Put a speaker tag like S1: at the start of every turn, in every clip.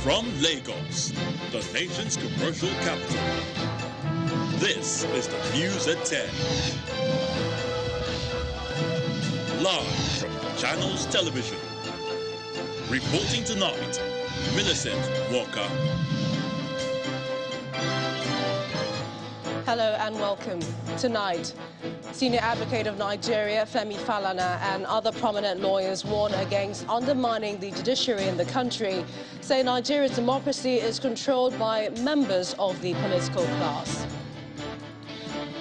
S1: From Lagos, the nation's commercial capital, this is the News at 10. Live from Channels Television. Reporting tonight, Millicent Walker.
S2: Hello and welcome. Tonight, Senior Advocate of Nigeria, Femi Falana, and other prominent lawyers warn against undermining the judiciary in the country, say Nigeria's democracy is controlled by members of the political class.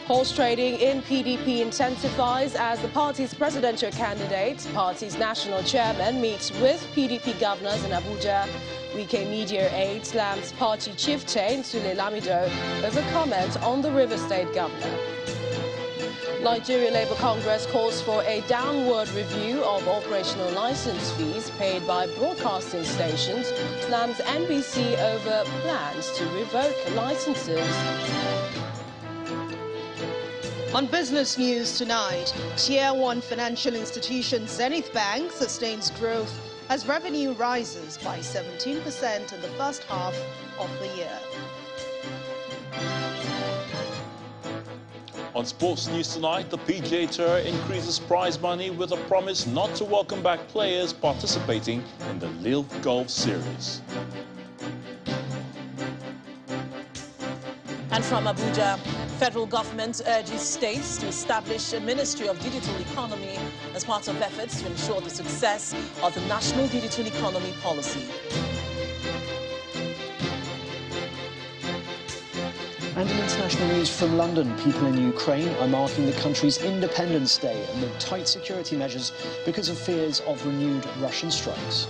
S2: Horse trading in PDP intensifies as the party's presidential candidate, party's national chairman, meets with PDP governors in Abuja. Wike Media Aid slams party chieftain Sule Lamido over comment on the River State governor. Nigeria Labour Congress calls for a downward review of operational license fees paid by broadcasting stations, slams NBC over plans to revoke licenses.
S3: On business news tonight, Tier 1 financial institution Zenith Bank sustains growth as revenue rises by 17% in the first half of the year.
S4: On sports news tonight, the PGA Tour increases prize money with a promise not to welcome back players participating in the Live Golf Series.
S5: And from Abuja, federal government urges states to establish a Ministry of Digital Economy as part of efforts to ensure the success of the National Digital Economy Policy.
S6: And in international news from London, people in Ukraine are marking the country's Independence Day amid tight security measures because of fears of renewed Russian strikes.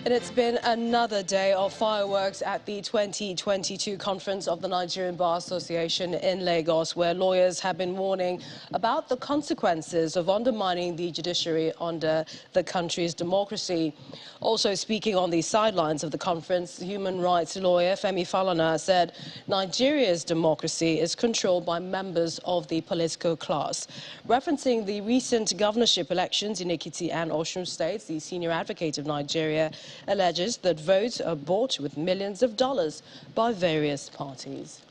S2: And it's been another day of fireworks at the 2022 conference of the Nigerian Bar Association in Lagos, where lawyers have been warning about the consequences of undermining the judiciary under the country's democracy. Also speaking on the sidelines of the conference, human rights lawyer Femi Falana said Nigeria's democracy is controlled by members of the political class. Referencing the recent governorship elections in Ekiti and Osun states, the senior advocate of Nigeria alleges that votes are bought with millions of dollars by various parties.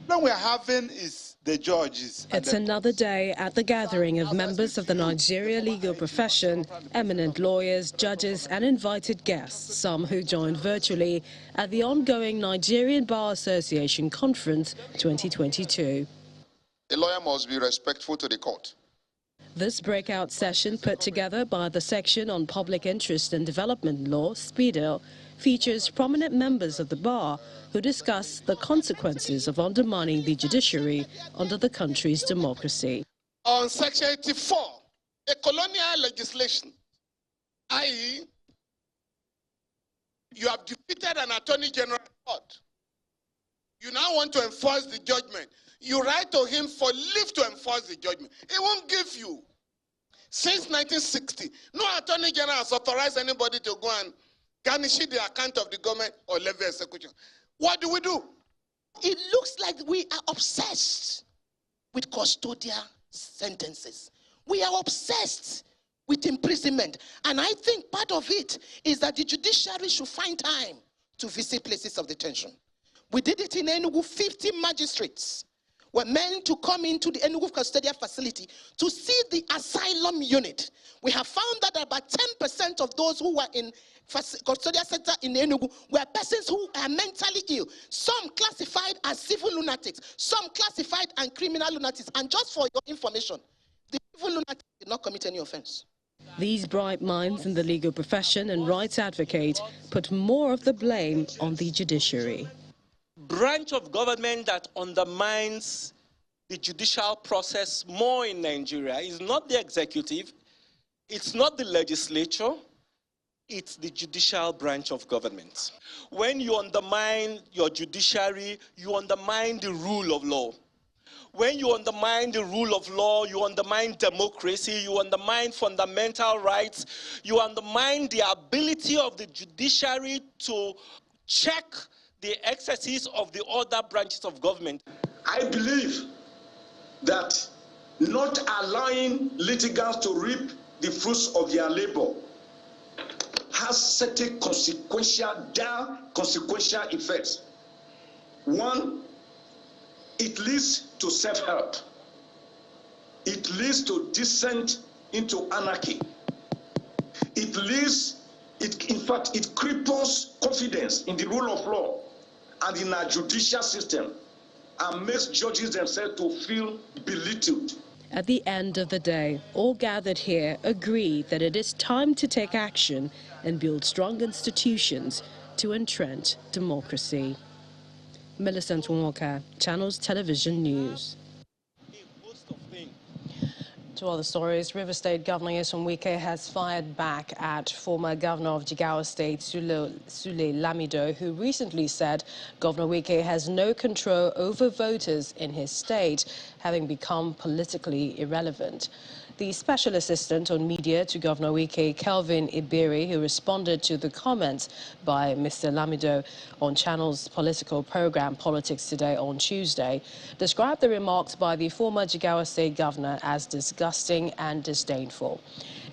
S7: What we're having is the judges.
S2: It's another day at the gathering of members of the Nigeria legal profession, eminent lawyers, judges and invited guests, some who joined virtually at the ongoing Nigerian Bar Association Conference 2022.
S8: A lawyer must be respectful to the court.
S2: This breakout session, put together by the Section on Public Interest and Development Law, SPIDL, features prominent members of the bar who discuss the consequences of undermining the judiciary under the country's democracy.
S7: On Section 84, a colonial legislation, i.e., you have defeated an Attorney General court. You now want to enforce the judgment. You write to him for leave to enforce the judgment. He won't give you. Since 1960, no Attorney General has authorized anybody to go and garnish the account of the government or levy execution. What do? It looks like we are obsessed with custodial sentences. We are obsessed with imprisonment. And I think part of it is that the judiciary should find time to visit places of detention. We did it in Enugu. 50 magistrates were meant to come into the Enugu custodial facility to see the asylum unit. We have found that about 10% of those who were in custodial center in Enugu were persons who are mentally ill. Some classified as civil lunatics, some classified as criminal lunatics. And just for your information, the civil lunatics did not commit any offense.
S2: These bright minds in the legal profession and rights advocate put more of the blame on the judiciary.
S9: Branch of government that undermines the judicial process more in Nigeria is not the executive, it's not the legislature, it's the judicial branch of government. When you undermine your judiciary, you undermine the rule of law. when you undermine the rule of law, you undermine democracy, you undermine fundamental rights, you undermine the ability of the judiciary to check the excesses of the other branches of government.
S10: I believe that not allowing litigants to reap the fruits of their labor has certain dire consequential effects. One, it leads to self-help. It leads to descent into anarchy. In fact, it cripples confidence in the rule of law and in our judicial system and makes judges themselves to feel belittled.
S2: At the end of the day, all gathered here agree that it is time to take action and build strong institutions to entrench democracy. Millicent Walker, Channels Television News. To other stories, River State Governor Nyesom Wike has fired back at former Governor of Jigawa State, Sule Lamido, who recently said Governor Wike has no control over voters in his state, having become politically irrelevant. The Special Assistant on Media to Governor Wike, Kelvin Iberi, who responded to the comments by Mr. Lamido on Channel's political program Politics Today on Tuesday, described the remarks by the former Jigawa State Governor as disgusting and disdainful.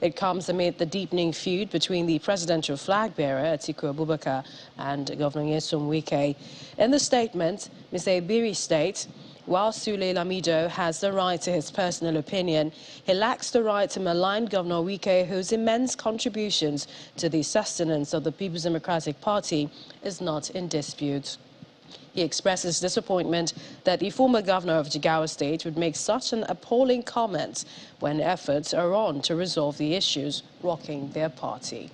S2: It comes amid the deepening feud between the presidential flag bearer, Atiku Abubakar, and Governor Nyesom Wike. In the statement, Mr. Iberi states, while Sule Lamido has the right to his personal opinion, he lacks the right to malign Governor Wike, whose immense contributions to the sustenance of the People's Democratic Party is not in dispute. He expresses disappointment that the former governor of Jigawa State would make such an appalling comment when efforts are on to resolve the issues rocking their party.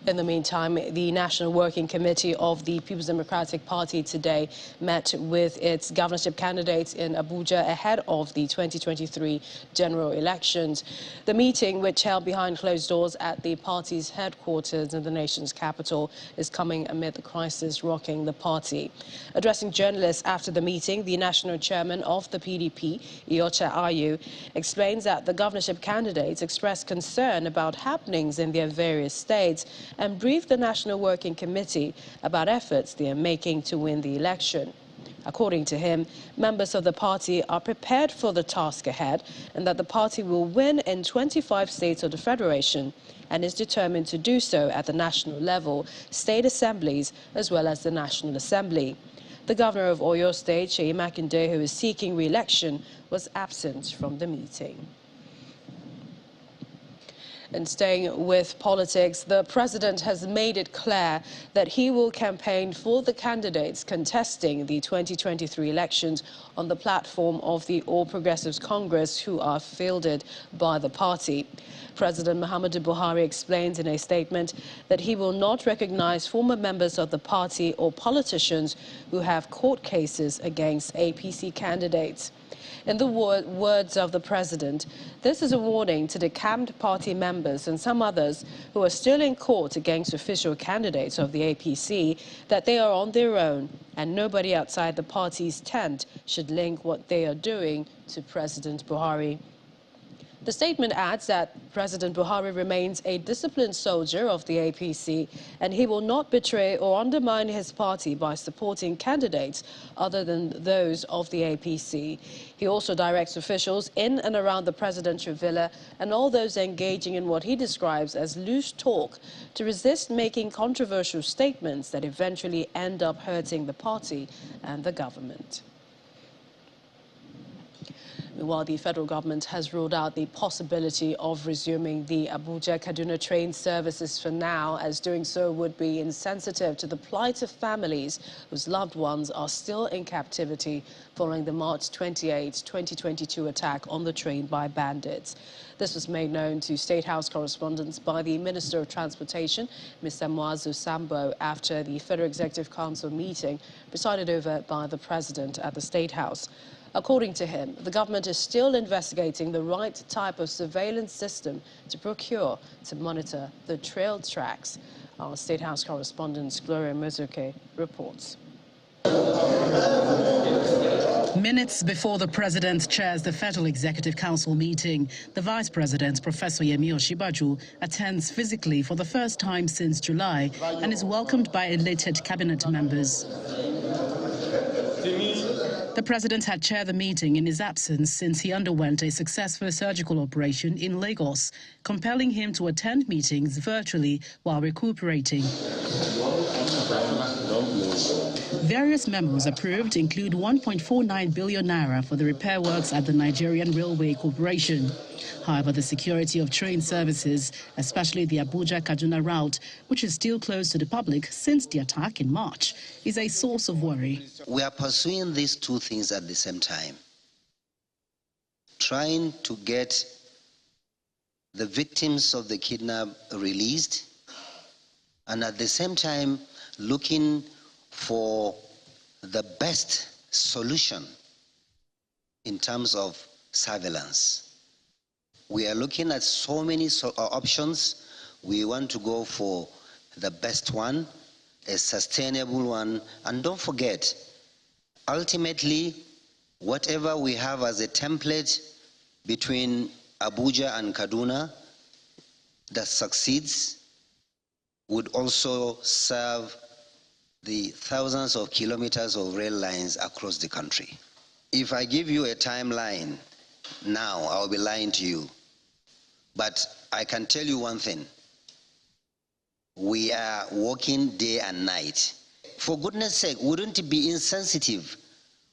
S2: In the meantime, the National Working Committee of the People's Democratic Party today met with its governorship candidates in Abuja ahead of the 2023 general elections. The meeting, which held behind closed doors at the party's headquarters in the nation's capital, is coming amid the crisis rocking the party. Addressing journalists after the meeting, the national chairman of the PDP, Iyorchia Ayu, explains that the governorship candidates expressed concern about happenings in their various states and briefed the National Working Committee about efforts they are making to win the election. According to him, members of the party are prepared for the task ahead and that the party will win in 25 states of the Federation and is determined to do so at the national level, state assemblies, as well as the National Assembly. The governor of Oyo State, Seyi Makinde, who is seeking re-election, was absent from the meeting. And staying with politics, the president has made it clear that he will campaign for the candidates contesting the 2023 elections on the platform of the All Progressives Congress, who are fielded by the party. President Muhammadu Buhari explains in a statement that he will not recognize former members of the party or politicians who have court cases against APC candidates. In the words of the president, this is a warning to the camped party members and some others who are still in court against official candidates of the APC that they are on their own and nobody outside the party's tent should link what they are doing to President Buhari. The statement adds that President Buhari remains a disciplined soldier of the APC and he will not betray or undermine his party by supporting candidates other than those of the APC. He also directs officials in and around the presidential villa and all those engaging in what he describes as loose talk to resist making controversial statements that eventually end up hurting the party and the government. Meanwhile, the federal government has ruled out the possibility of resuming the Abuja-Kaduna train services for now, as doing so would be insensitive to the plight of families whose loved ones are still in captivity following the March 28, 2022 attack on the train by bandits. This was made known to State House correspondents by the Minister of Transportation, Mr. Muazu Sambo, after the Federal Executive Council meeting presided over by the President at the State House. According to him, the government is still investigating the right type of surveillance system to procure to monitor the trail tracks. Our State House correspondent Gloria Mozuke reports.
S11: Minutes before the president chairs the Federal Executive Council meeting, the vice president, Professor Yemi Osinbajo, attends physically for the first time since July and is welcomed by elated cabinet members. The president had chaired the meeting in his absence since he underwent a successful surgical operation in Lagos, compelling him to attend meetings virtually while recuperating. Various memos approved include 1.49 billion naira for the repair works at the Nigerian Railway Corporation. However, the security of train services, especially the Abuja-Kaduna route, which is still closed to the public since the attack in March, is a source of worry.
S12: We are pursuing these two things at the same time, trying to get the victims of the kidnap released, and at the same time looking for the best solution in terms of surveillance. We are looking at so many options. We want to go for the best one, a sustainable one, and don't forget, ultimately, whatever we have as a template between Abuja and Kaduna that succeeds would also serve the thousands of kilometers of rail lines across the country. If I give you a timeline now, I'll be lying to you. But I can tell you one thing. We are working day and night. For goodness sake, wouldn't it be insensitive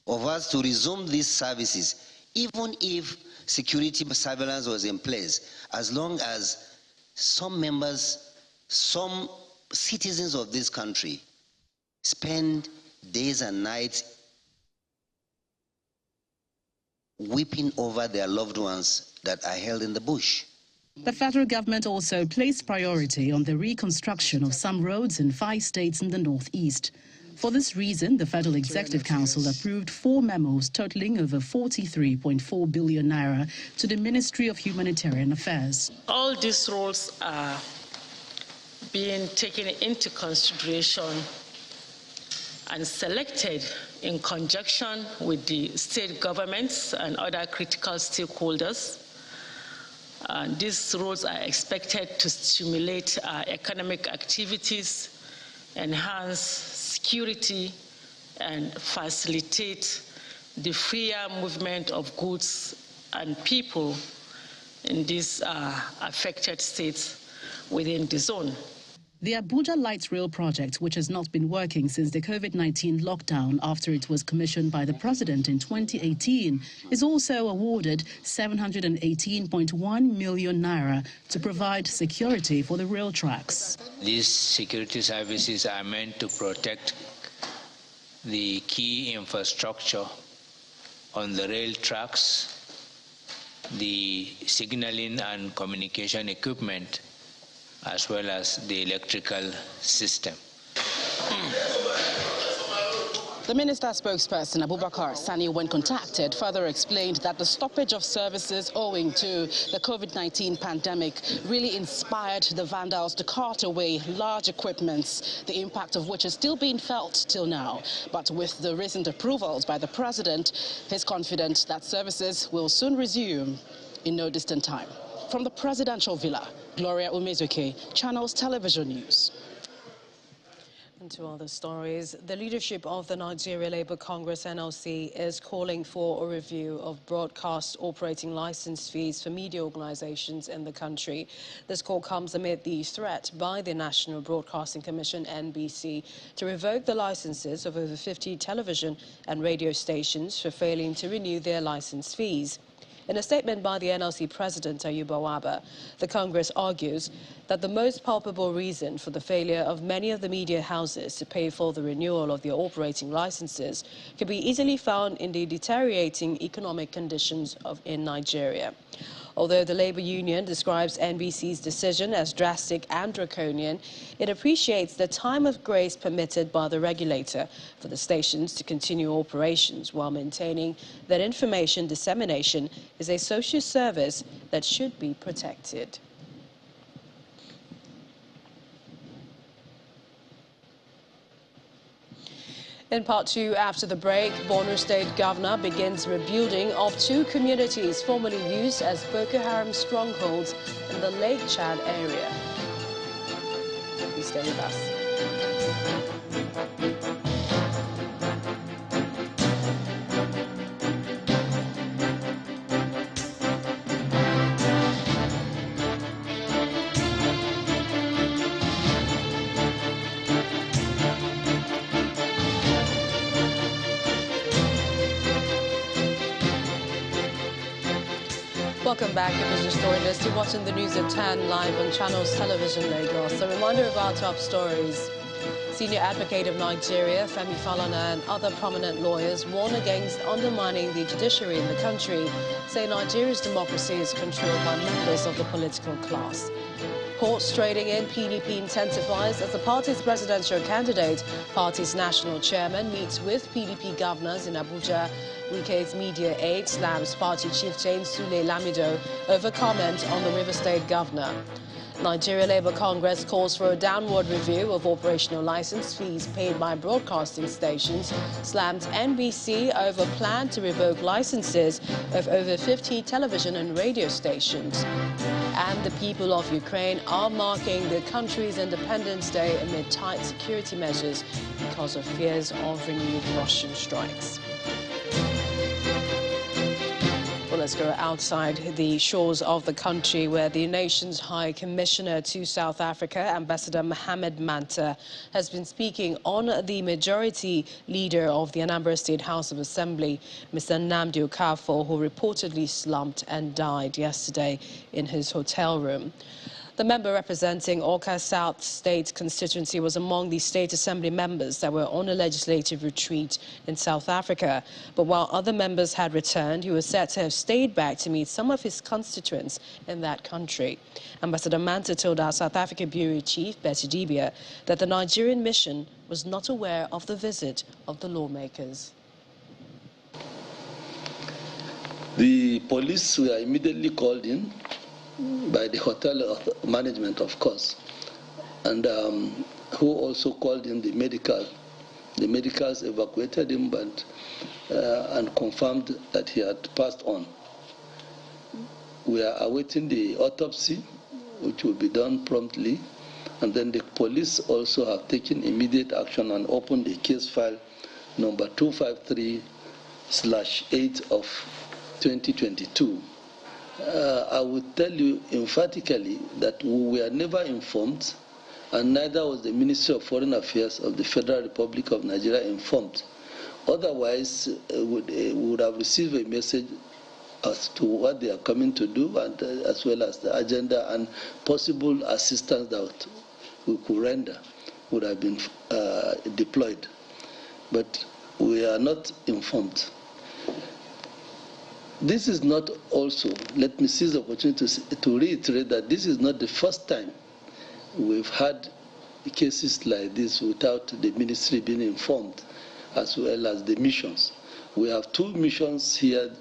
S12: of us to resume these services, even if security surveillance was in place, as long as some members, some citizens of this country spend days and nights weeping over their loved ones that are held in the bush.
S11: The federal government also placed priority on the reconstruction of some roads in 5 states in the northeast. For this reason, the Federal Executive Council approved 4 memos totaling over 43.4 billion naira to the Ministry of Humanitarian Affairs.
S13: All these roles are being taken into consideration and selected in conjunction with the state governments and other critical stakeholders. These roads are expected to stimulate economic activities, enhance security, and facilitate the freer movement of goods and people in these affected states within the zone.
S11: The Abuja Light Rail project, which has not been working since the COVID-19 lockdown after it was commissioned by the president in 2018, is also awarded 718.1 million naira to provide security for the rail tracks.
S14: These security services are meant to protect the key infrastructure on the rail tracks, the signaling and communication equipment, as well as the electrical system.
S11: The minister spokesperson, Abubakar Sani, when contacted, further explained that the stoppage of services owing to the COVID-19 pandemic really inspired the vandals to cart away large equipments, the impact of which is still being felt till now. But with the recent approvals by the president, he's confident that services will soon resume in no distant time. From the presidential villa, Gloria Umezuke, Channels Television News.
S2: And to other stories, the leadership of the Nigeria Labour Congress NLC is calling for a review of broadcast operating license fees for media organizations in the country. This call comes amid the threat by the National Broadcasting Commission, NBC, to revoke the licenses of over 50 television and radio stations for failing to renew their license fees. In a statement by the NLC President Ayuba Waba, the Congress argues that the most palpable reason for the failure of many of the media houses to pay for the renewal of their operating licenses can be easily found in the deteriorating economic conditions in Nigeria. Although the Labour Union describes NBC's decision as drastic and draconian, it appreciates the time of grace permitted by the regulator for the stations to continue operations while maintaining that information dissemination is a social service that should be protected. In part two, after the break, Borno State Governor begins rebuilding of two communities formerly used as Boko Haram strongholds in the Lake Chad area. Please stay with us. Welcome back to Business Story List. You're watching the news at 10 live on Channels Television Lagos. A reminder of our top stories. Senior advocate of Nigeria, Femi Falana, and other prominent lawyers warn against undermining the judiciary in the country, say Nigeria's democracy is controlled by members of the political class. Courts trading in, PDP intensifies as the party's presidential candidate. Party's national chairman meets with PDP governors in Abuja. Wike's media aide slams party chief Jane Sule Lamido over comment on the River State governor. Nigeria Labour Congress calls for a downward review of operational license fees paid by broadcasting stations, slammed NBC over plan to revoke licenses of over 50 television and radio stations. And the people of Ukraine are marking the country's Independence Day amid tight security measures because of fears of renewed Russian strikes. Well, let's go outside the shores of the country where the nation's High Commissioner to South Africa, Ambassador Mohamed Manta, has been speaking on the majority leader of the Anambra State House of Assembly, Mr. Nnamdi Okafor, who reportedly slumped and died yesterday in his hotel room. The member representing Awka South State constituency was among the State Assembly members that were on a legislative retreat in South Africa. But while other members had returned, he was said to have stayed back to meet some of his constituents in that country. Ambassador Manta told our South Africa Bureau Chief, Betty Dibia, that the Nigerian mission was not aware of the visit of the lawmakers.
S15: The police were immediately called in by the hotel management, of course, and who also called in the medical. The medicals evacuated him and confirmed that he had passed on. We are awaiting the autopsy, which will be done promptly, and then the police also have taken immediate action and opened the case file number 253/8 of 2022. I would tell you emphatically that we were never informed, and neither was the Ministry of Foreign Affairs of the Federal Republic of Nigeria informed. Otherwise, we would have received a message as to what they are coming to do, and as well as the agenda and possible assistance that we could render would have been deployed. But we are not informed. This is not also, let me seize the opportunity to reiterate that this is not the first time we've had cases like this without the ministry being informed, as well as the missions. We have two missions here,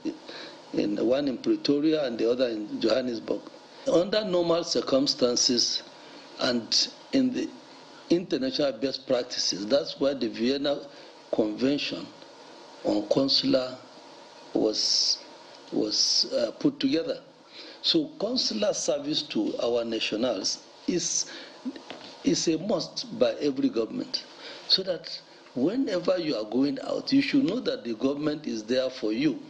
S15: one in Pretoria and the other in Johannesburg. Under normal circumstances and in the international best practices, that's why the Vienna Convention on Consular was put together. So consular service to our nationals is a must by every government, so that whenever you are going out, you should know that the government is there for you.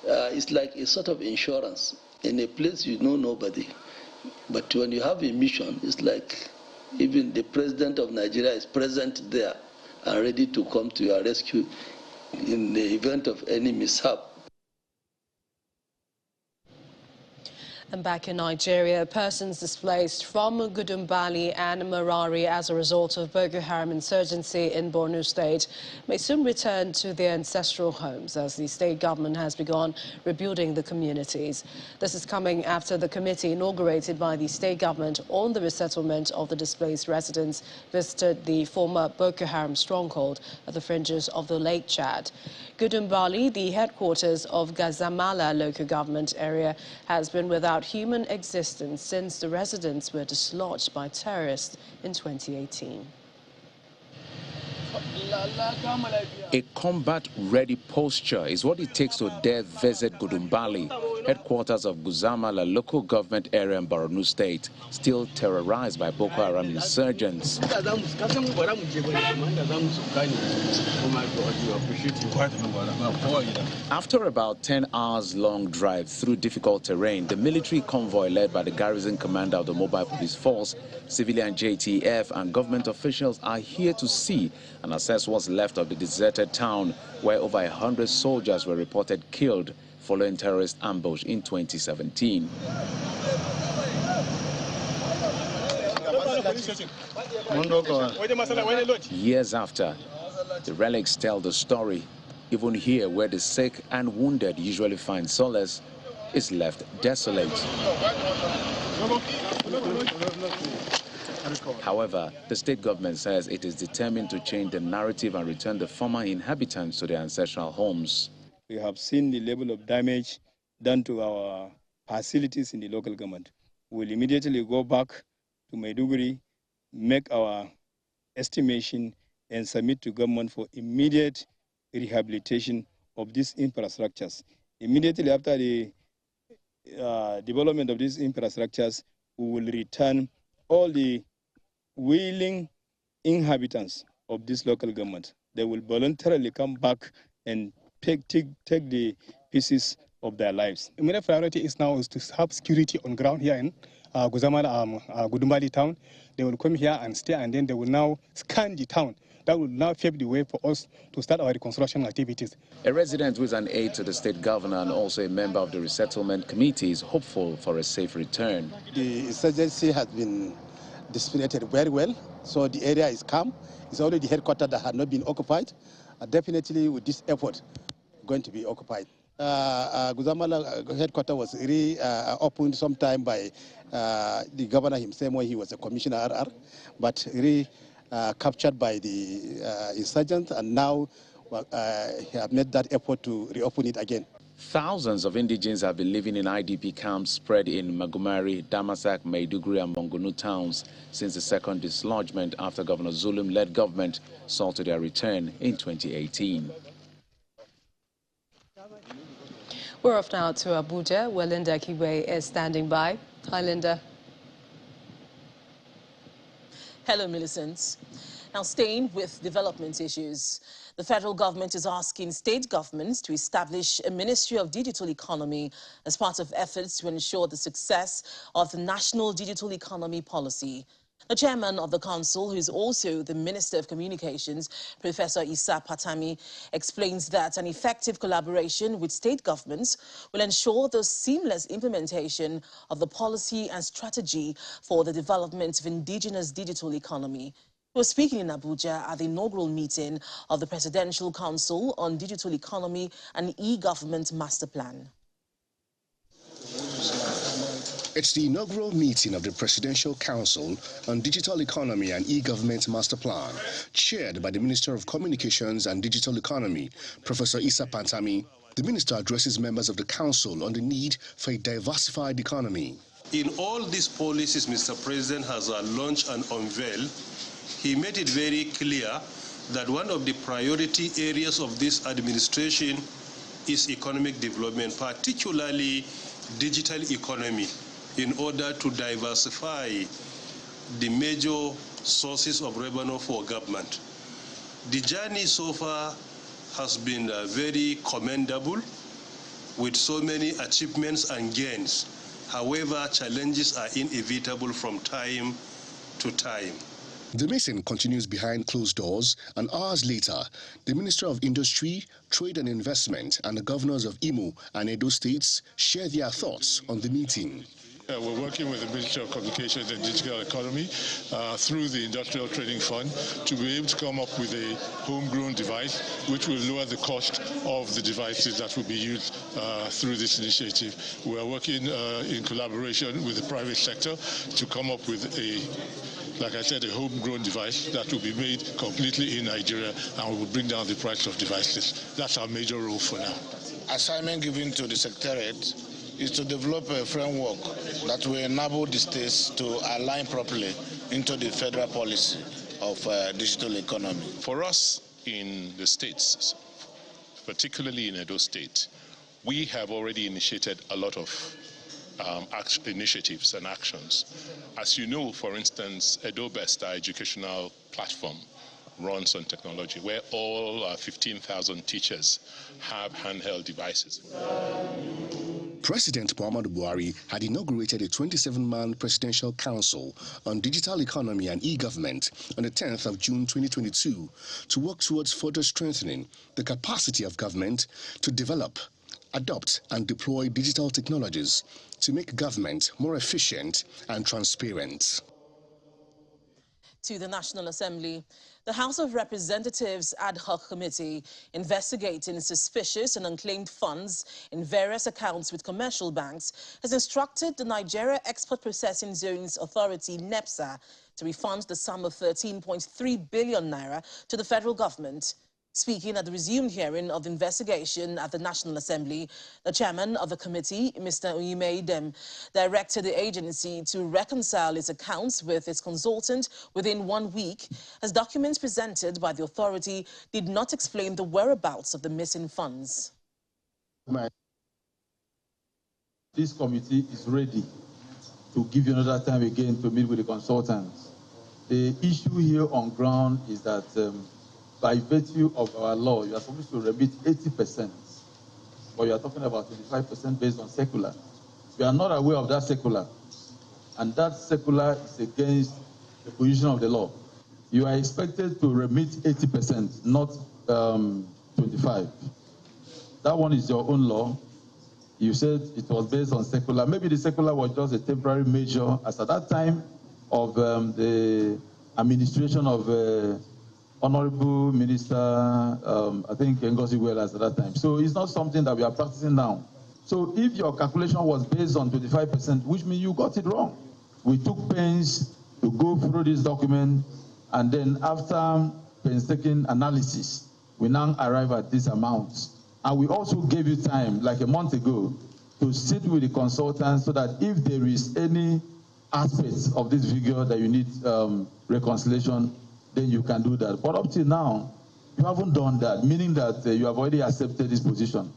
S15: It's like a sort of insurance. In a place you know nobody, but when you have a mission, it's like even the president of Nigeria is present there and ready to come to your rescue in the event of any mishap.
S2: And back in Nigeria, persons displaced from Gudumbali and Marari as a result of Boko Haram insurgency in Borno State may soon return to their ancestral homes as the state government has begun rebuilding the communities. This is coming after the committee inaugurated by the state government on the resettlement of the displaced residents visited the former Boko Haram stronghold at the fringes of the Lake Chad. Gudumbali, the headquarters of Gazamala local government area, has been without human existence since the residents were dislodged by terrorists in 2018.
S16: A combat-ready posture is what it takes to dare visit Gudumbali, headquarters of Guzamala local government area in Borno State, still terrorized by Boko Haram insurgents. After about 10 hours long drive through difficult terrain, the military convoy led by the garrison commander of the mobile police force, civilian JTF and government officials are here to see and assess what's left of the deserted town where over 100 soldiers were reported killed following terrorist ambush in 2017. Years after, the relics tell the story. Even here, where the sick and wounded usually find solace, is left desolate. However, the state government says it is determined to change the narrative and return the former inhabitants to their ancestral homes.
S17: We have seen the level of damage done to our facilities in the local government. We'll immediately go back to Maiduguri, make our estimation, and submit to government for immediate rehabilitation of these infrastructures. Immediately after the development of these infrastructures, we will return all the willing inhabitants of this local government. They will voluntarily come back and take the pieces of their lives.
S18: Immediate priority is now is to have security on ground here in Gudumbali town. They will come here and stay, and then they will now scan the town. That will now pave the way for us to start our reconstruction activities.
S16: A resident who is an aide to the state governor and also a member of the resettlement committee is hopeful for a safe return.
S19: The insurgency has been dissipated very well, so the area is calm. It's only the headquarters that had not been occupied. Definitely with this effort, going to be occupied. Guzamala headquarters was opened sometime by the governor himself when he was a commissioner RR, but captured by the insurgents, and now he have made that effort to reopen it again.
S16: Thousands of indigents have been living in IDP camps spread in Magumari, Damasak, Maiduguri and Mongunu towns since the second dislodgement after Governor Zulum-led government saw to their return in 2018.
S2: We're off now to Abuja, where Linda Kiwe is standing by. Hi, Linda.
S5: Hello, Millicent. Now, staying with development issues, the federal government is asking state governments to establish a Ministry of Digital Economy as part of efforts to ensure the success of the National Digital Economy Policy. The chairman of the council, who is also the Minister of Communications, Professor Issa Patami, explains that an effective collaboration with state governments will ensure the seamless implementation of the policy and strategy for the development of indigenous digital economy. He was speaking in Abuja at the inaugural meeting of the Presidential Council on Digital Economy and E-Government Master Plan.
S20: It's the inaugural meeting of the Presidential Council on Digital Economy and E-Government Master Plan, chaired by the Minister of Communications and Digital Economy, Professor Issa Patami. The minister addresses members of the council on the need for a diversified economy.
S21: In all these policies Mr. President has launched and unveiled, he made it very clear that one of the priority areas of this administration is economic development, particularly digital economy, in order to diversify the major sources of revenue for government. The journey so far has been very commendable, with so many achievements and gains. However, challenges are inevitable from time to time.
S20: The meeting continues behind closed doors, and hours later, the Minister of Industry, Trade and Investment and the governors of Imo and Edo states share their thoughts on the meeting.
S22: We're working with the Ministry of Communications and Digital Economy through the Industrial Trading Fund to be able to come up with a homegrown device which will lower the cost of the devices that will be used through this initiative. We are working in collaboration with the private sector to come up with like I said, a homegrown device that will be made completely in Nigeria and will bring down the price of devices. That's our major role for now.
S23: Assignment given to the Secretariat is to develop a framework that will enable the states to align properly into the federal policy of of digital economy?
S22: For us in the states, particularly in Edo State, we have already initiated a lot of initiatives and actions. As you know, for instance, Edo Best, our educational platform, runs on technology, where all 15,000 teachers have handheld devices.
S20: President Muhammadu Buhari had inaugurated a 27-man presidential council on digital economy and e-government on the 10th of June 2022 to work towards further strengthening the capacity of government to develop, adopt and deploy digital technologies to make government more efficient and transparent.
S5: To the National Assembly, the House of Representatives Ad Hoc Committee investigating suspicious and unclaimed funds in various accounts with commercial banks has instructed the Nigeria Export Processing Zones Authority, NEPSA, to refund the sum of 13.3 billion naira to the federal government. Speaking at the resumed hearing of the investigation at the National Assembly, the chairman of the committee, Mr. Oyimedem, directed the agency to reconcile its accounts with its consultant within 1 week, as documents presented by the authority did not explain the whereabouts of the missing funds.
S1: This committee is ready to give you another time again to meet with the consultants. The issue here on ground is that by virtue of our law, you are supposed to remit 80%, but you are talking about 25% based on circular. We are not aware of that circular, and that circular is against the position of the law. You are expected to remit 80%, not 25%. That one is your own law. You said it was based on circular. Maybe the circular was just a temporary measure, as at that time of the administration of Honorable Minister, I think Ngozi Welas at that time. So it's not something that we are practicing now. So if your calculation was based on 25%, which means you got it wrong. We took pains to go through this document, and then after painstaking analysis, we now arrive at this amount. And we also gave you time, like a month ago, to sit with the consultants so that if there is any aspects of this figure that you need reconciliation, then you can do that. But up till now, you haven't done that, meaning that you have already accepted this position.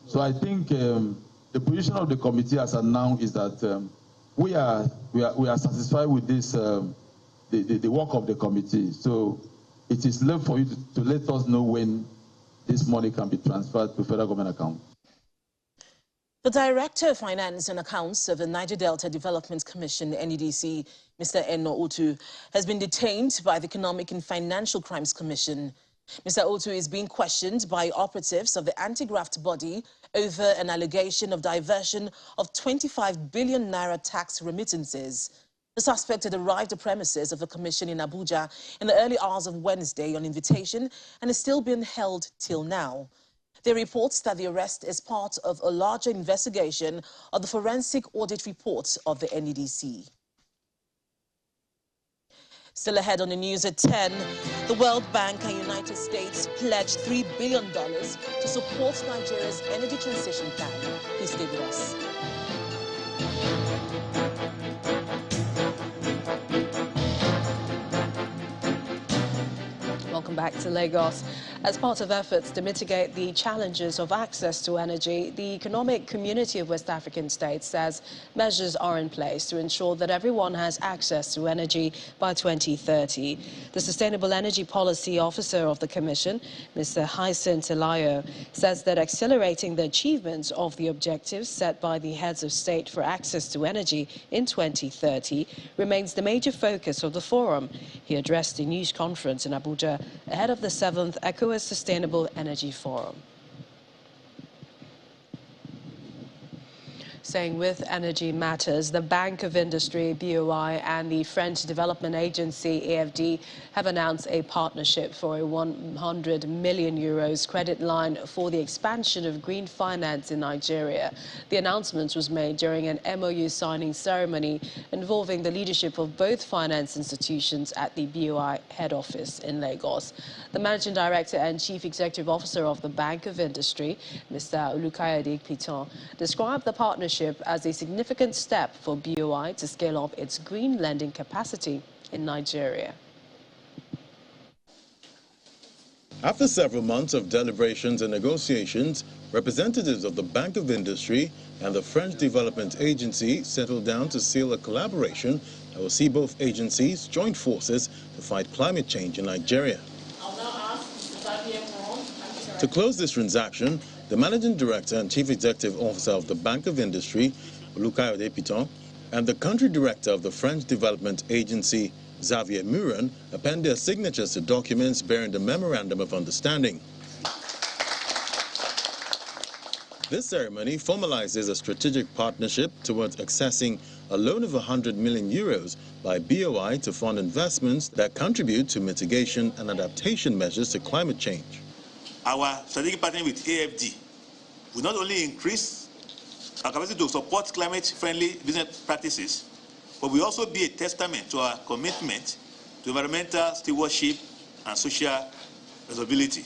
S1: So I think the position of the committee as of now is that we are satisfied with this, the work of the committee. So it is left for you to let us know when this money can be transferred to federal government account.
S5: The Director of Finance and Accounts of the Niger Delta Development Commission, NEDC, Mr. Eno Otu, has been detained by the Economic and Financial Crimes Commission. Mr. Otu is being questioned by operatives of the anti-graft body over an allegation of diversion of 25 billion naira tax remittances. The suspect had arrived at premises of the commission in Abuja in the early hours of Wednesday on invitation and is still being held till now. There are reports that the arrest is part of a larger investigation of the forensic audit report of the NEDC. Still ahead on the news at 10, the World Bank and United States pledged $3 billion to support Nigeria's energy transition plan. Please stay with us.
S2: Welcome back to Lagos. As part of efforts to mitigate the challenges of access to energy, the Economic Community of West African States says measures are in place to ensure that everyone has access to energy by 2030. The Sustainable Energy Policy Officer of the Commission, Mr. Hyacinth Elayo, says that accelerating the achievements of the objectives set by the heads of state for access to energy in 2030 remains the major focus of the forum. He addressed a news conference in Abuja ahead of the 7th ECOWAS Sustainable Energy Forum. Staying with energy matters, the Bank of Industry, BOI, and the French Development Agency, AFD, have announced a partnership for a 100 million euros credit line for the expansion of green finance in Nigeria. The announcement was made during an MOU signing ceremony involving the leadership of both finance institutions at the BOI head office in Lagos. The Managing Director and Chief Executive Officer of the Bank of Industry, Mr. Olukayode Piton, described the partnership as a significant step for BOI to scale up its green lending capacity in Nigeria.
S3: After several months of deliberations and negotiations, representatives of the Bank of Industry and the French Development Agency settled down to seal a collaboration that will see both agencies join forces to fight climate change in Nigeria. To close this transaction, the Managing Director and Chief Executive Officer of the Bank of Industry, Olukayode Piton, and the Country Director of the French Development Agency, Xavier Muren, append their signatures to documents bearing the Memorandum of Understanding. This ceremony formalizes a strategic partnership towards accessing a loan of 100 million euros by BOI to fund investments that contribute to mitigation and adaptation measures to climate change.
S4: Our strategic partnership with AFD will not only increase our capacity to support climate-friendly business practices, but will also be a testament to our commitment to environmental stewardship and social responsibility.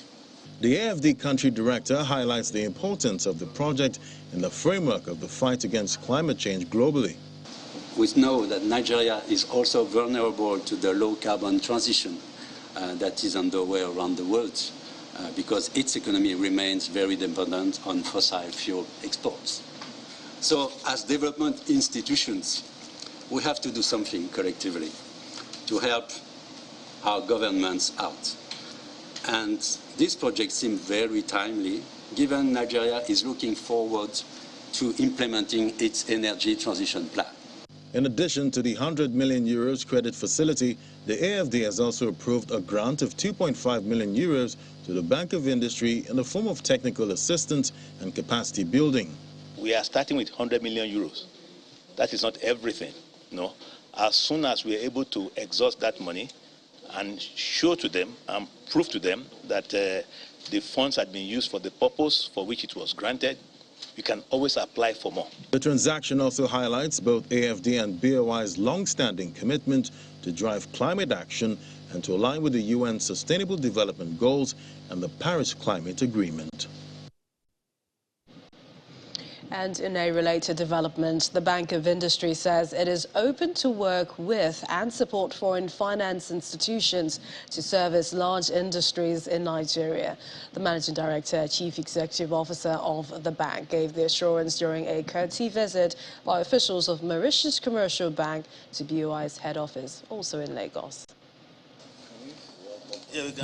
S3: The AFD country director highlights the importance of the project in the framework of the fight against climate change globally.
S6: We know that Nigeria is also vulnerable to the low-carbon transition that is underway around the world because its economy remains very dependent on fossil fuel exports. So as development institutions, we have to do something collectively to help our governments out. And this project seems very timely, given Nigeria is looking forward to implementing its energy transition plan.
S3: In addition to the 100 million euros credit facility, the AFD has also approved a grant of 2.5 million euros to the Bank of Industry in the form of technical assistance and capacity building.
S4: We are starting with 100 million euros. That is not everything. No. As soon as we are able to exhaust that money and show to them and prove to them that the funds had been used for the purpose for which it was granted, you can always apply for more.
S3: The transaction also highlights both AFD and BOI's long-standing commitment to drive climate action and to align with the UN Sustainable Development Goals and the Paris Climate Agreement.
S2: And in a related development, the Bank of Industry says it is open to work with and support foreign finance institutions to service large industries in Nigeria. The Managing Director, Chief Executive Officer of the bank, gave the assurance during a courtesy visit by officials of Mauritius Commercial Bank to BOI's head office, also in Lagos.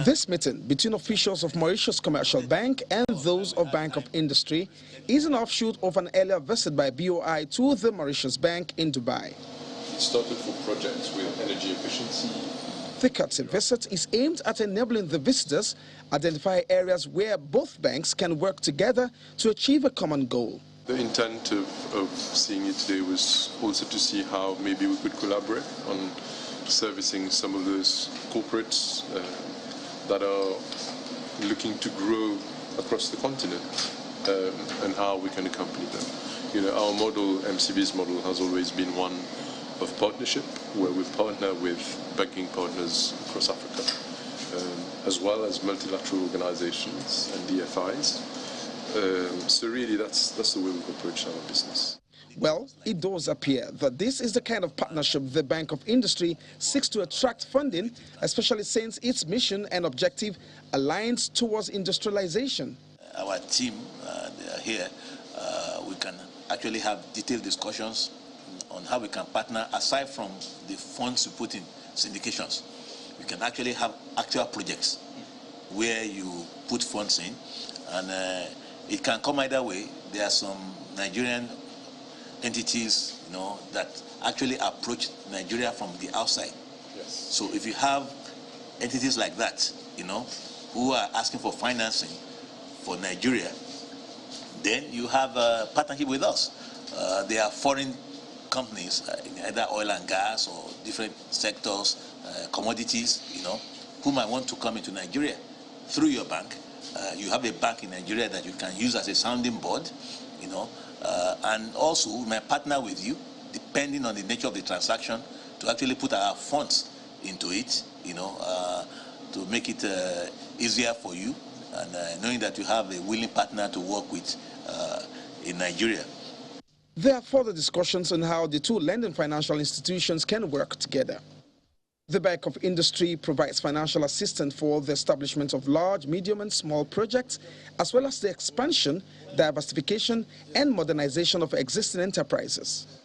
S24: This meeting between officials of Mauritius Commercial Bank and those of Bank of Industry is an offshoot of an earlier visit by BOI to the Mauritius Bank in Dubai.
S25: It started for projects with energy efficiency.
S24: The courtesy visit is aimed at enabling the visitors identify areas where both banks can work together to achieve a common goal.
S25: The intent of seeing it today was also to see how maybe we could collaborate on servicing some of those corporates that are looking to grow across the continent and how we can accompany them. You know, our model, MCB's model, has always been one of partnership, where we partner with banking partners across Africa, as well as multilateral organizations and DFIs. So really, that's the way we've approached our business.
S24: Well, it does appear that this is the kind of partnership the Bank of Industry seeks to attract funding, especially since its mission and objective aligns towards industrialization.
S4: Our team, they are here. We can actually have detailed discussions on how we can partner aside from the funds we put in syndications. We can actually have actual projects where you put funds in, and it can come either way. There are some Nigerian entities, you know, that actually approach Nigeria from the outside. Yes. So if you have entities like that, you know, who are asking for financing for Nigeria, then you have a partnership with us. There are foreign companies, either oil and gas or different sectors, commodities, you know, who might want to come into Nigeria through your bank. You have a bank in Nigeria that you can use as a sounding board, you know, and also we may partner with you, depending on the nature of the transaction, to actually put our funds into it, you know, to make it easier for you, and knowing that you have a willing partner to work with in Nigeria.
S24: There are further discussions on how the two lending financial institutions can work together. The Bank of Industry provides financial assistance for the establishment of large, medium and small projects, as well as the expansion, diversification and modernization of existing enterprises.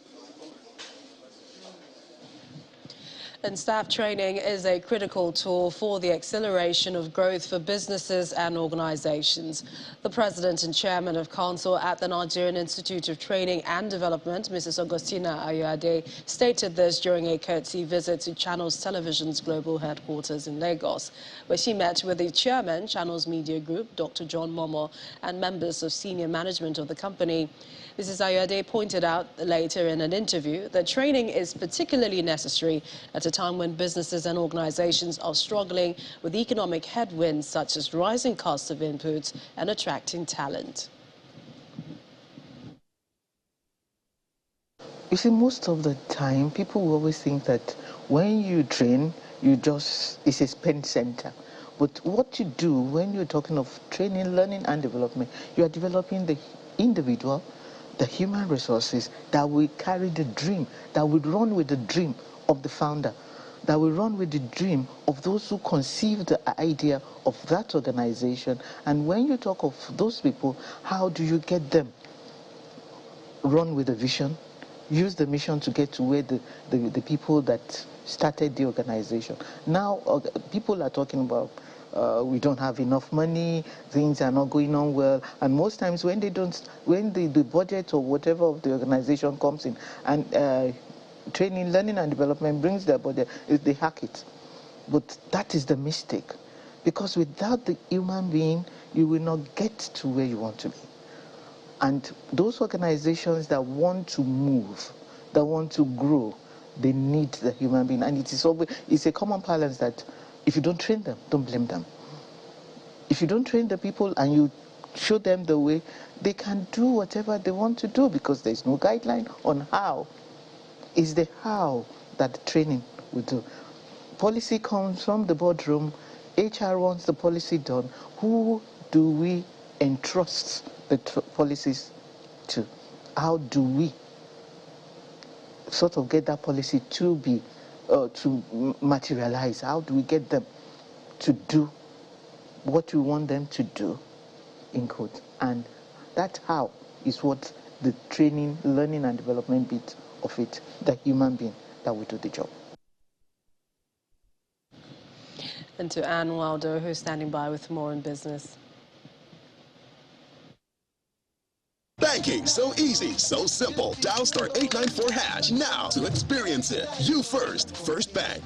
S2: And staff training is a critical tool for the acceleration of growth for businesses and organizations. The president and chairman of council at the Nigerian Institute of Training and Development, Mrs. Augustina Ayoade, stated this during a courtesy visit to Channels Television's global headquarters in Lagos, where she met with the chairman, Channels Media Group, Dr. John Momo, and members of senior management of the company. Mrs. Ayoade pointed out later in an interview that training is particularly necessary at a time when businesses and organizations are struggling with economic headwinds such as rising costs of inputs and attracting talent.
S7: You see, most of the time, people will always think that when you train, it's a spend center. But what you do when you're talking of training, learning and development, you are developing the individual, the human resources that will carry the dream, that will run with the dream of the founder, that will run with the dream of those who conceived the idea of that organization. And when you talk of those people, how do you get them? Run with the vision, use the mission to get to where the people that started the organization. Now, people are talking about we don't have enough money, things are not going on well, and most times when they don't, when the budget or whatever of the organization comes in and training, learning and development brings their budget, they hack it. But that is the mistake, because without the human being, you will not get to where you want to be. And those organizations that want to move, that want to grow, they need the human being. And it's a common parlance that if you don't train them, don't blame them. If you don't train the people and you show them the way, they can do whatever they want to do because there's no guideline on how. It's the how that the training will do. Policy comes from the boardroom. HR wants the policy done. Who do we entrust the policies to? How do we sort of get that policy to be to materialize? How do we get them to do what we want them to do, in quote? And that how is what the training, learning and development bit of it, the human being that will do the job.
S2: And to Anne Wilder, who's standing by with more in business.
S8: Banking, so easy, so simple. Dial *894# now to experience it. You first, First Bank.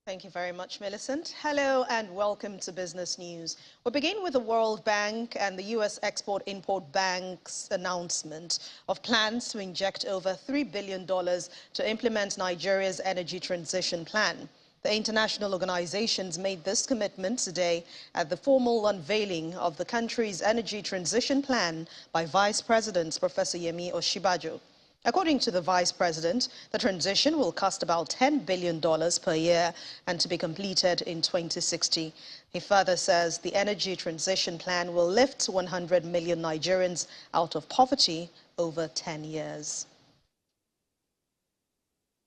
S9: Thank you very much, Millicent. Hello and welcome to Business News. We'll begin with the World Bank and the U.S. Export-Import Bank's announcement of plans to inject over $3 billion to implement Nigeria's energy transition plan. The international organizations made this commitment today at the formal unveiling of the country's energy transition plan by Vice President Professor Yemi Osinbajo. According to the Vice President, the transition will cost about $10 billion per year and to be completed in 2060. He further says the energy transition plan will lift 100 million Nigerians out of poverty over 10 years.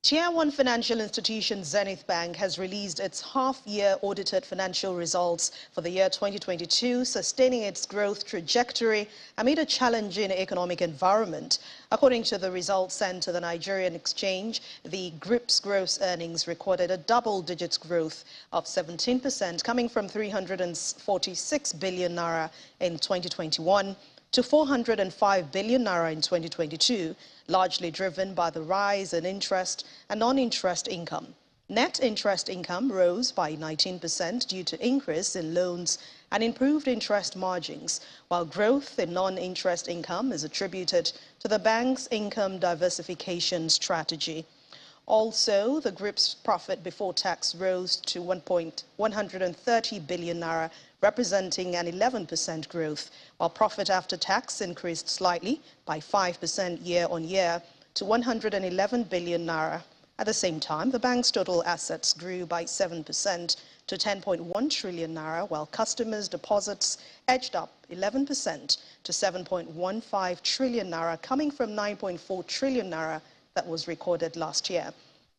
S9: Tier 1 financial institution Zenith Bank has released its half-year audited financial results for the year 2022, sustaining its growth trajectory amid a challenging economic environment. According to the results sent to the Nigerian exchange, the group's gross earnings recorded a double-digit growth of 17%, coming from 346 billion naira in 2021 to 405 billion naira in 2022, largely driven by the rise in interest and non-interest income. Net interest income rose by 19% due to increase in loans and improved interest margins, while growth in non-interest income is attributed to the bank's income diversification strategy. Also, the group's profit before tax rose to 130 billion naira, representing an 11% growth, while profit after tax increased slightly by 5% year-on-year to 111 billion naira, At the same time, the bank's total assets grew by 7% to 10.1 trillion naira, while customers' deposits edged up 11% to 7.15 trillion naira, coming from 9.4 trillion naira that was recorded last year.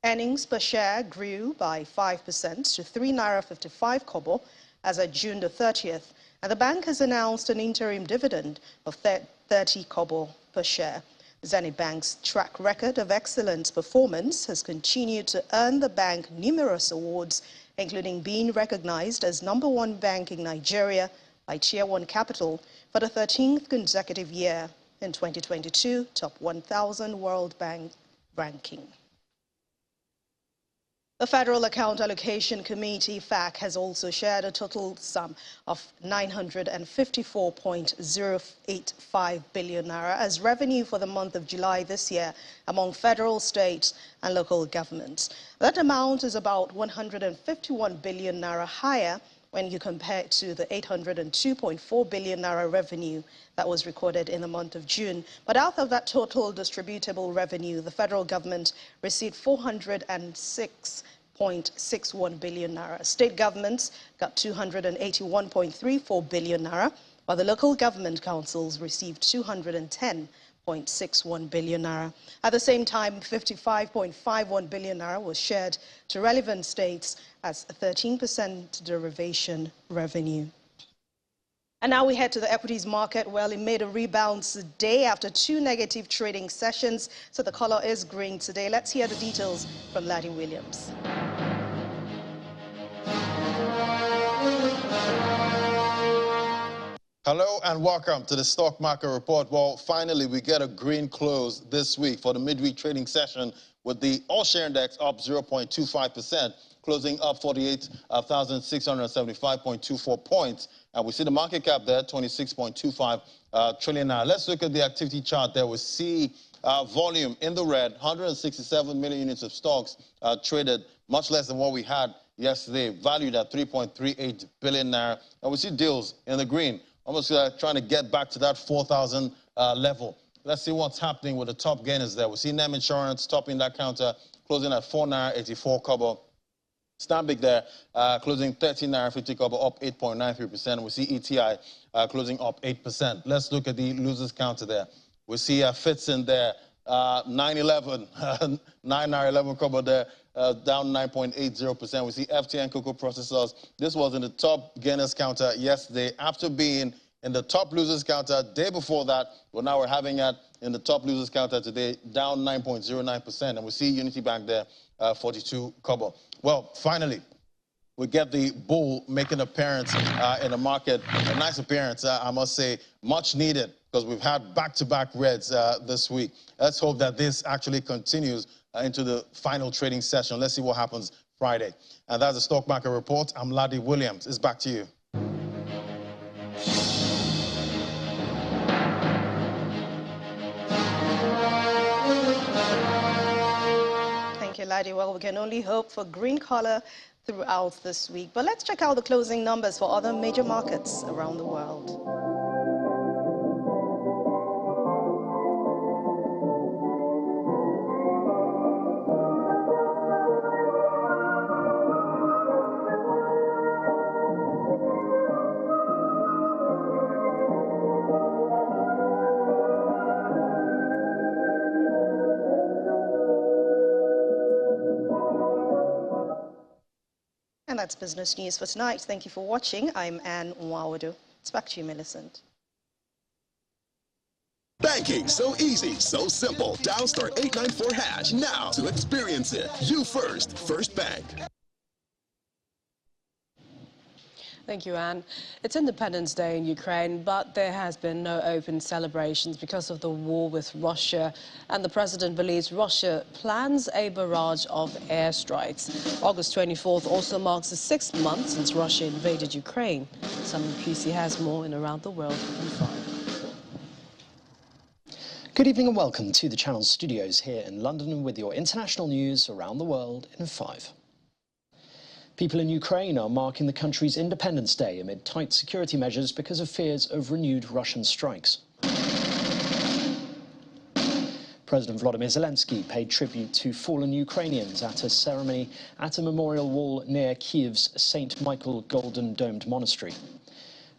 S9: Earnings per share grew by 5% to 3 naira 55 kobo as of June the 30th, and the bank has announced an interim dividend of 30 kobo per share. Zenith Bank's track record of excellent performance has continued to earn the bank numerous awards, including being recognized as #1 bank in Nigeria by Tier 1 Capital for the 13th consecutive year in 2022 Top 1000 World Bank ranking. The Federal Account Allocation Committee, FAC, has also shared a total sum of 954.085 billion naira as revenue for the month of July this year among federal, state and local governments. That amount is about 151 billion naira higher when you compare it to the 802.4 billion naira revenue that was recorded in the month of June. But out of that total distributable revenue, the federal government received 406.61 billion naira. State governments got 281.34 billion naira, while the local government councils received 210.61 billion naira. At the same time, 55.51 billion naira was shared to relevant states as a 13% derivation revenue. And now we head to the equities market. Well, it made a rebound today after 2 negative trading sessions, so the color is green today. Let's hear the details from Laddie Williams.
S10: Hello and welcome to the Stock Market Report. Well, finally, we get a green close this week for the midweek trading session with the all-share index up 0.25%, closing up 48,675.24 points. And we see the market cap there, 26.25 trillion. Now, let's look at the activity chart there. We see volume in the red, 167 million units of stocks traded, much less than what we had yesterday, valued at 3.38 billion naira. And we see deals in the green, almost trying to get back to that 4,000 level. Let's see what's happening with the top gainers there. We see NEM Insurance topping that counter, closing at 4 naira 84 kobo. Stanbic there, closing 13 naira 50 kobo, up 8.93%. We see ETI closing up 8%. Let's look at the losers counter there. We see Fitson there, 911, 9 naira 11 kobo there, down 9.80%. We see FTN Cocoa Processors. This was in the top gainers counter yesterday after being in the top losers counter day before that. Well, now we're having it in the top losers counter today, down 9.09%. And we see Unity Bank there, 42 kobo. Well, finally, we get the bull making an appearance in the market. A nice appearance, I must say, much needed, because we've had back-to-back reds this week. Let's hope that this actually continues into the final trading session. Let's see what happens Friday. And that's the Stock Market Report. I'm Laddie Williams. It's back to you.
S9: Thank you, Laddie. Well, we can only hope for green color throughout this week. But let's check out the closing numbers for other major markets around the world. And that's business news for tonight. Thank you for watching. I'm Anne Nwawadu. It's back to you, Millicent.
S8: Banking, so easy, so simple. Dial *894# now to experience it. You first, First Bank.
S2: Thank you, Anne. It's Independence Day in Ukraine, but there has been no open celebrations because of the war with Russia. And the president believes Russia plans a barrage of airstrikes. August 24th also marks the 6th month since Russia invaded Ukraine. Simon Pusey has more in Around the World in 5.
S11: Good evening and welcome to the Channel studios here in London with your international news around the world in 5. People in Ukraine are marking the country's Independence Day amid tight security measures because of fears of renewed Russian strikes. President Volodymyr Zelensky paid tribute to fallen Ukrainians at a ceremony at a memorial wall near Kyiv's St. Michael Golden Domed Monastery.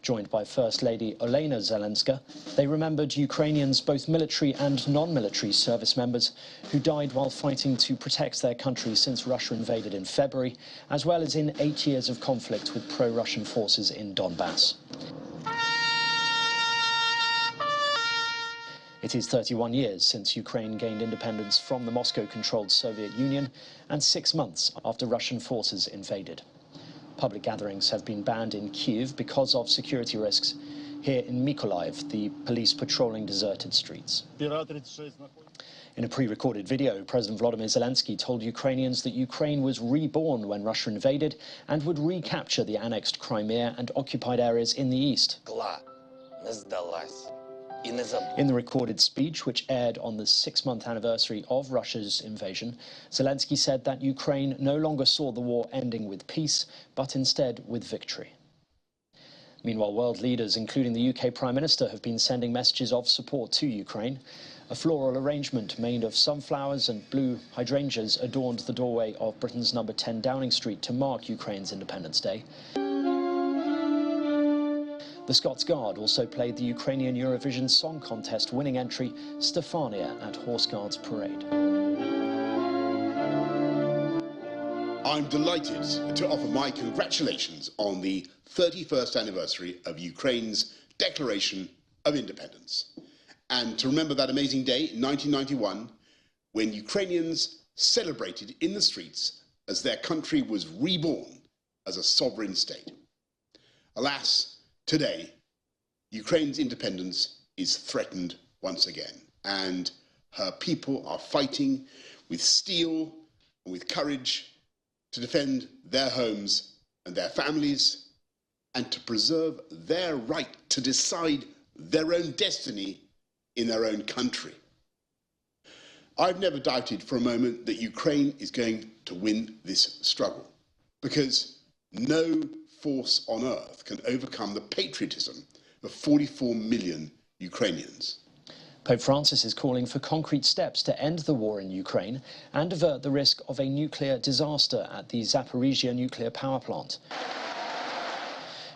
S11: Joined by First Lady Olena Zelenska, they remembered Ukrainians, both military and non-military service members, who died while fighting to protect their country since Russia invaded in February, as well as in 8 years of conflict with pro-Russian forces in Donbass. It is 31 years since Ukraine gained independence from the Moscow-controlled Soviet Union and 6 months after Russian forces invaded. Public gatherings have been banned in Kyiv because of security risks. Here in Mykolaiv, the police patrolling deserted streets. In a pre-recorded video, President Volodymyr Zelensky told Ukrainians that Ukraine was reborn when Russia invaded and would recapture the annexed Crimea and occupied areas in the east. In the recorded speech, which aired on the 6-month anniversary of Russia's invasion, Zelensky said that Ukraine no longer saw the war ending with peace, but instead with victory. Meanwhile, world leaders, including the UK Prime Minister, have been sending messages of support to Ukraine. A floral arrangement made of sunflowers and blue hydrangeas adorned the doorway of Britain's number 10 Downing Street to mark Ukraine's Independence Day. The Scots Guard also played the Ukrainian Eurovision Song Contest winning entry, Stefania, at Horse Guards Parade.
S12: I'm delighted to offer my congratulations on the 31st anniversary of Ukraine's Declaration of Independence. And to remember that amazing day in 1991, when Ukrainians celebrated in the streets as their country was reborn as a sovereign state. Alas, today, Ukraine's independence is threatened once again, and her people are fighting with steel and with courage to defend their homes and their families, and to preserve their right to decide their own destiny in their own country. I've never doubted for a moment that Ukraine is going to win this struggle, because no force on earth can overcome the patriotism of 44 million Ukrainians.
S11: Pope Francis is calling for concrete steps to end the war in Ukraine and avert the risk of a nuclear disaster at the Zaporizhzhia nuclear power plant.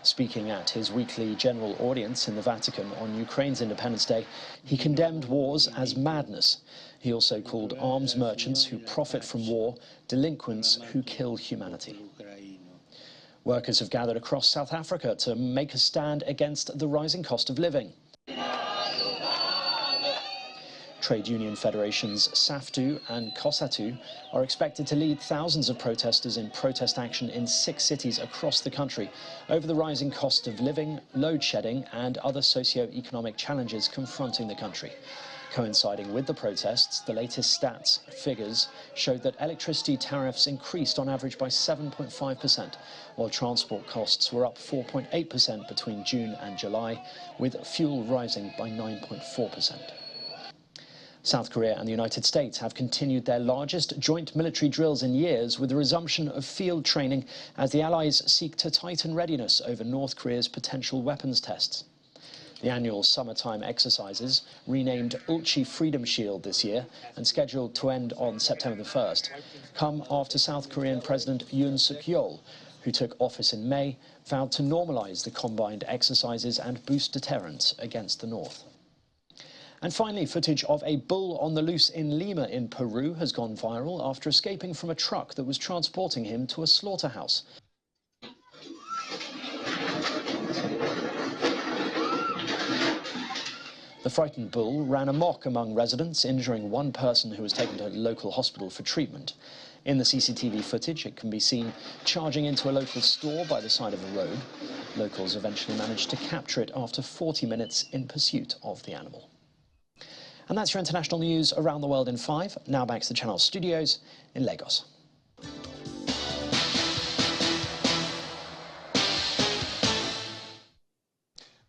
S11: Speaking at his weekly general audience in the Vatican on Ukraine's Independence Day, he condemned wars as madness. He also called arms merchants who profit from war delinquents who kill humanity. Workers have gathered across South Africa to make a stand against the rising cost of living. Trade union federations SAFTU and COSATU are expected to lead thousands of protesters in protest action in 6 cities across the country over the rising cost of living, load shedding and other socio-economic challenges confronting the country. Coinciding with the protests, the latest stats figures showed that electricity tariffs increased on average by 7.5%, while transport costs were up 4.8% between June and July, with fuel rising by 9.4%. South Korea and the United States have continued their largest joint military drills in years, with the resumption of field training as the allies seek to tighten readiness over North Korea's potential weapons tests. The annual summertime exercises, renamed Ulchi Freedom Shield this year and scheduled to end on September the 1st, come after South Korean President Yoon Suk-yeol, who took office in May, vowed to normalize the combined exercises and boost deterrence against the North. And finally, footage of a bull on the loose in Lima in Peru has gone viral after escaping from a truck that was transporting him to a slaughterhouse. The frightened bull ran amok among residents, injuring one person who was taken to a local hospital for treatment. In the CCTV footage, it can be seen charging into a local store by the side of a road. Locals eventually managed to capture it after 40 minutes in pursuit of the animal. And that's your international news around the world in 5. Now back to the Channel studios in Lagos.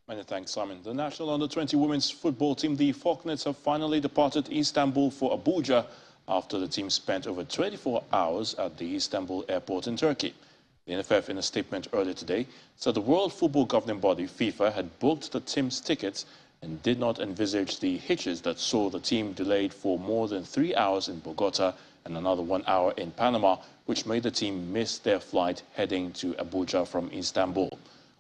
S13: Many thanks, Simon. The national under-20 women's football team, the Falconets, have finally departed Istanbul for Abuja after the team spent over 24 hours at the Istanbul airport in Turkey. The NFF, in a statement earlier today, said the World Football Governing Body, FIFA, had booked the team's tickets and did not envisage the hitches that saw the team delayed for more than 3 hours in Bogota and another 1 hour in Panama, which made the team miss their flight heading to Abuja from Istanbul.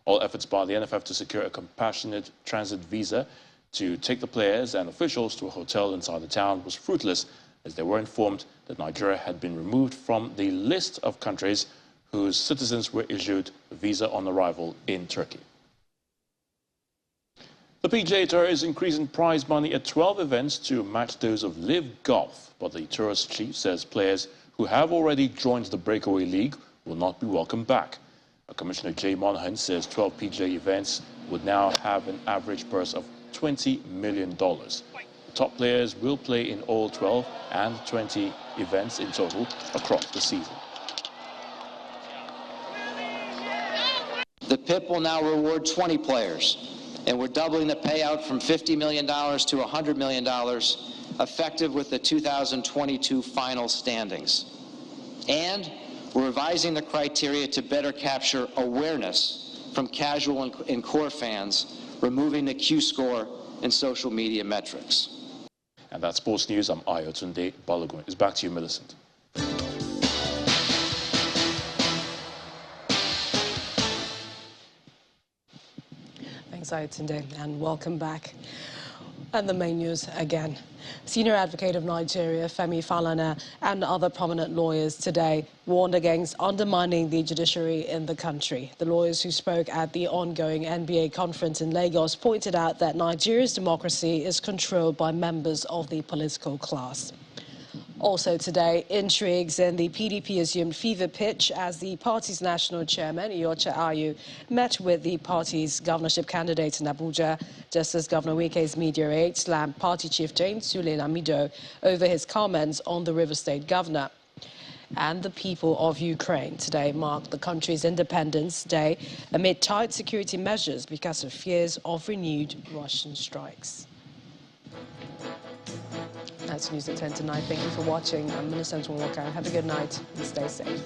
S13: All efforts by the NFF to secure a compassionate transit visa to take the players and officials to a hotel inside the town was fruitless, as they were informed that Nigeria had been removed from the list of countries whose citizens were issued a visa on arrival in Turkey. The PGA Tour is increasing prize money at 12 events to match those of Live Golf, but the Tour's chief says players who have already joined the breakaway league will not be welcomed back. Commissioner Jay Monahan says 12 PGA events would now have an average purse of $20 million. The top players will play in all 12 and 20 events in total across the season.
S14: The PIP will now reward 20 players, and we're doubling the payout from $50 million to $100 million, effective with the 2022 final standings. And we're revising the criteria to better capture awareness from casual and core fans, removing the Q-score and social media metrics.
S13: And that's sports news. I'm Ayotunde Balogun. It's back to you, Millicent.
S2: Thanks, Ayotunde, and welcome back. And the main news again. Senior advocate of Nigeria, Femi Falana, and other prominent lawyers today warned against undermining the judiciary in the country. The lawyers who spoke at the ongoing NBA conference in Lagos pointed out that Nigeria's democracy is controlled by members of the political class. Also today, intrigues in the PDP assumed fever pitch as the party's national chairman, Iyorchia Ayu, met with the party's governorship candidate in Abuja, just as Governor Wike's media aide slammed party chieftain Sule Lamido over his comments on the River State governor. And the people of Ukraine today marked the country's Independence Day amid tight security measures because of fears of renewed Russian strikes. That's news at 10 tonight. Thank you for watching. I'm Millicent Walker. Have a good night and stay safe.